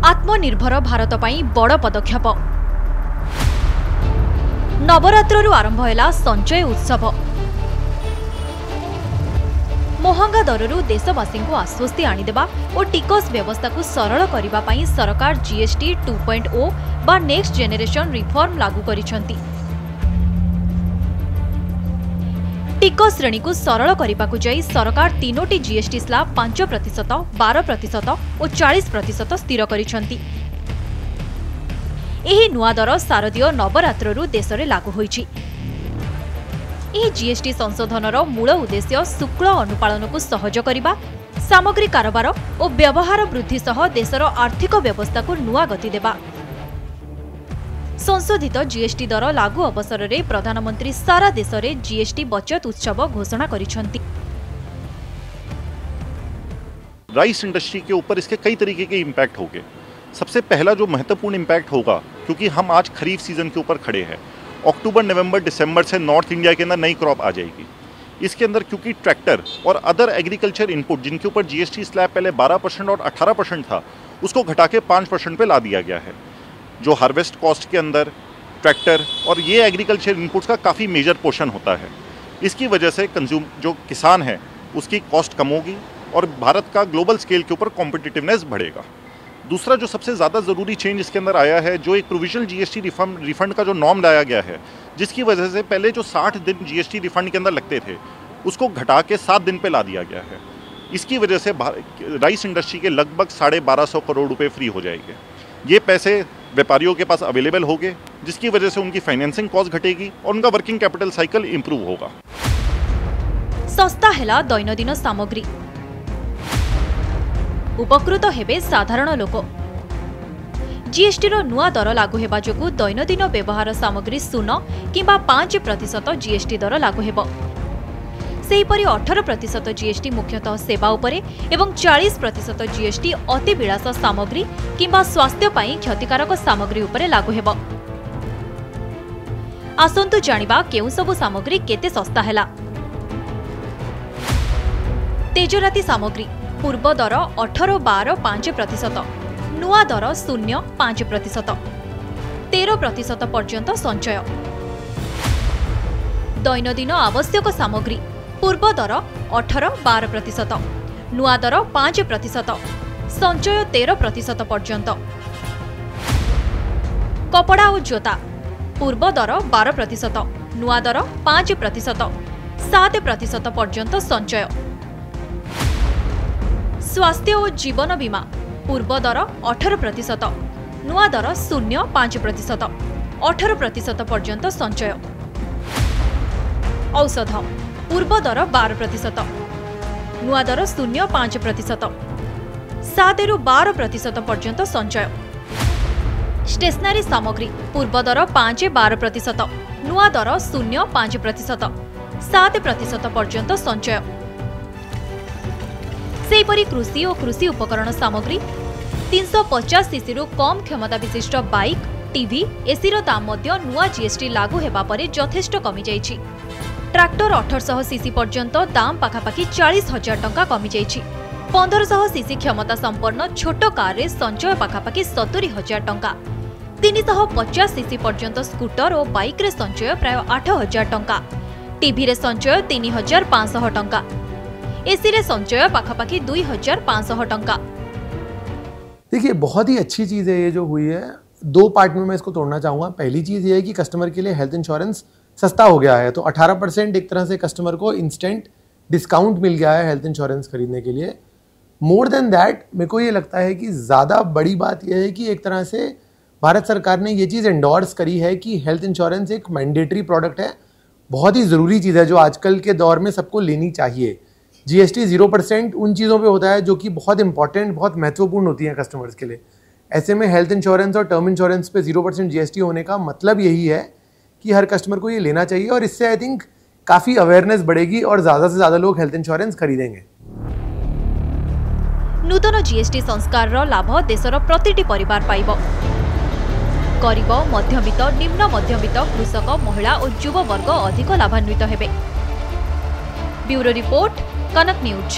आत्मनिर्भर भारत ପାଇଁ बड़ पदक्षेप। नवरात्रु आरंभ है संचय उत्सव। महंगा दररू देशवासी को आश्वस्ति आनीदेवा और टिकस व्यवस्था को सरल करने सरकार जीएसटी 2.0 बा नेक्स्ट जेनेरेशन रिफॉर्म लागू करिसेंती। टिकस श्रेणी को सरल करने को जाई सरकार तीनोटी जीएसटी स्लैब 5%, 12% और 40% स्थिर करिसेंती। एही नुआ दर शारदीय नवरात्रु देश में लागू होईछि। यह जीएसटी संशोधनर मूल उद्देश्य शुक्ल अनुपालन को सहज करने, सामग्री कारोबार और व्यवहार वृद्धि सह देशर आर्थिक व्यवस्था को नुआ गति देवा। संशोधित जीएसटी दर लागू अवसर में प्रधानमंत्री सारा देश में जीएसटी बचत उत्सव घोषणा करिसेंती। राइस इंडस्ट्री के ऊपर इसके कई तरीके के इम्पैक्ट होंगे। सबसे पहला जो महत्वपूर्ण इम्पैक्ट होगा, क्योंकि हम आज खरीफ सीजन के ऊपर खड़े हैं, अक्टूबर नवंबर दिसंबर से नॉर्थ इंडिया के अंदर नई क्रॉप आ जाएगी। इसके अंदर क्योंकि ट्रैक्टर और अदर एग्रीकल्चर इनपुट जिनके ऊपर जीएसटी स्लैब पहले 12% और 18% था, उसको घटा के 5% पे ला दिया गया है। जो हार्वेस्ट कॉस्ट के अंदर ट्रैक्टर और ये एग्रीकल्चर इनपुट्स का काफ़ी मेजर पोर्शन होता है। इसकी वजह से जो किसान है उसकी कॉस्ट कम होगी और भारत का ग्लोबल स्केल के ऊपर कॉम्पिटिटिवनेस बढ़ेगा। दूसरा जो सबसे ज़्यादा ज़रूरी चेंज इसके अंदर आया है, जो एक प्रोविजनल जीएसटी रिफंड का जो नॉर्म लाया गया है, जिसकी वजह से पहले जो 60 दिन जीएसटी रिफंड के अंदर लगते थे उसको घटा के 7 दिन पे ला दिया गया है। इसकी वजह से राइस इंडस्ट्री के लगभग 1250 करोड़ रुपए फ्री हो जाएंगे। ये पैसे व्यापारियों के पास अवेलेबल होंगे, जिसकी वजह से उनकी फाइनेंसिंग कॉस्ट घटेगी और उनका वर्किंग कैपिटल साइकिल इंप्रूव होगा। सस्ता है दैनंदिन सामग्री, उपकृत हेबे साधारण लोक। जीएसटी नुआ दर लागू हेबा जोगु दैनंदिन व्यवहार सामग्री 0 किंबा 5% जीएसटी दर लागू हेबो। सेहीपरि 18% जीएसटी मुख्यतः सेवा उपरे एवं 40% जीएसटी अति विलास सामग्री किंबा स्वास्थ्य पाई क्षतिकारक सामग्री उपरे लागू हेबो। आसंतु जानिबा केउ सबु सामग्री केते सस्ता हैला। तेजराती सामग्री पूर्व दर 18-12-5%, नुआ दर 0-5%, 13% पर्यंत संचय। दैनंदिन आवश्यक सामग्री पूर्व दर 18-12%, नुआ दर 5%, संचय 13% पर्यंत। कपड़ा और जोता पूर्व दर 12%, नुआ दर 5%, 7% पर्यंत संचय। स्वास्थ्य और जीवन बीमा पूर्व दर 18%, नुआ दर 0-5%, 18% पर्यंत संचय। औषध पूर्व दर 12%, नुआ दर 0-5%, 7-12% पर्यंत संचय। स्टेशनरी सामग्री पूर्व दर 5-12%, नुआ दर 0-5%, 7% पर्यंत संचय। सेहीपरि कृषि और कृषि उपकरण सामग्री 350 सीसी रु कम क्षमता विशिष्ट बाइक, टीवी, एसी दाम नुआ जीएसटी लागू हेबा परे यथेष्ट कमी जाइछि। ट्रैक्टर 1800 सीसी पर्यंत दाम पाखापाखि 40,000 टंका कमी जाइछि। 1500 सीसी क्षमता संपन्न छोट कार रे संचय पाखापाखि 70,000 टंका। 350 सीसी पर्यंत स्कूटर और बाइक रे संचय प्राय 8,000 टंका। टीवी रे संचय 3,500 टंका। एसी रे संचय पाखापाखि 2,500 टंका। देखिए, बहुत ही अच्छी चीज़ है ये जो हुई है। 2 पार्ट में मैं इसको तोड़ना चाहूँगा। पहली चीज़ ये है कि कस्टमर के लिए हेल्थ इंश्योरेंस सस्ता हो गया है, तो 18% एक तरह से कस्टमर को इंस्टेंट डिस्काउंट मिल गया है हेल्थ इंश्योरेंस खरीदने के लिए। मोर देन दैट, मेरे को ये लगता है कि ज़्यादा बड़ी बात यह है कि एक तरह से भारत सरकार ने ये चीज़ एंडोर्स करी है कि हेल्थ इंश्योरेंस एक मैंडेटरी प्रोडक्ट है, बहुत ही ज़रूरी चीज़ है जो आजकल के दौर में सबको लेनी चाहिए। जीएसटी 0% उन चीज़ों पे होता है जो कि बहुत इंपॉर्टेंट, बहुत महत्वपूर्ण होती हैं कस्टमर्स के लिए। ऐसे में हेल्थ इंश्योरेंस और टर्म इंश्योरेंस पे 0% जीएसटी होने का मतलब यही है कि हर कस्टमर को ये लेना चाहिए और इससे आई थिंक काफ़ी अवेयरनेस बढ़ेगी और ज़्यादा से ज़्यादा लोग हेल्थ इंश्योरेंस खरीदेंगे। नूतन जीएसटी संस्कार लाभ देशर प्रतिटी परिवार पाइब। गरीब, मध्यवित्त, निम्न मध्यवित्त, कृषक, महिला और युवा वर्ग अधिक लाभान्वित हेबे। ब्यूरो रिपोर्ट, कनक न्यूज।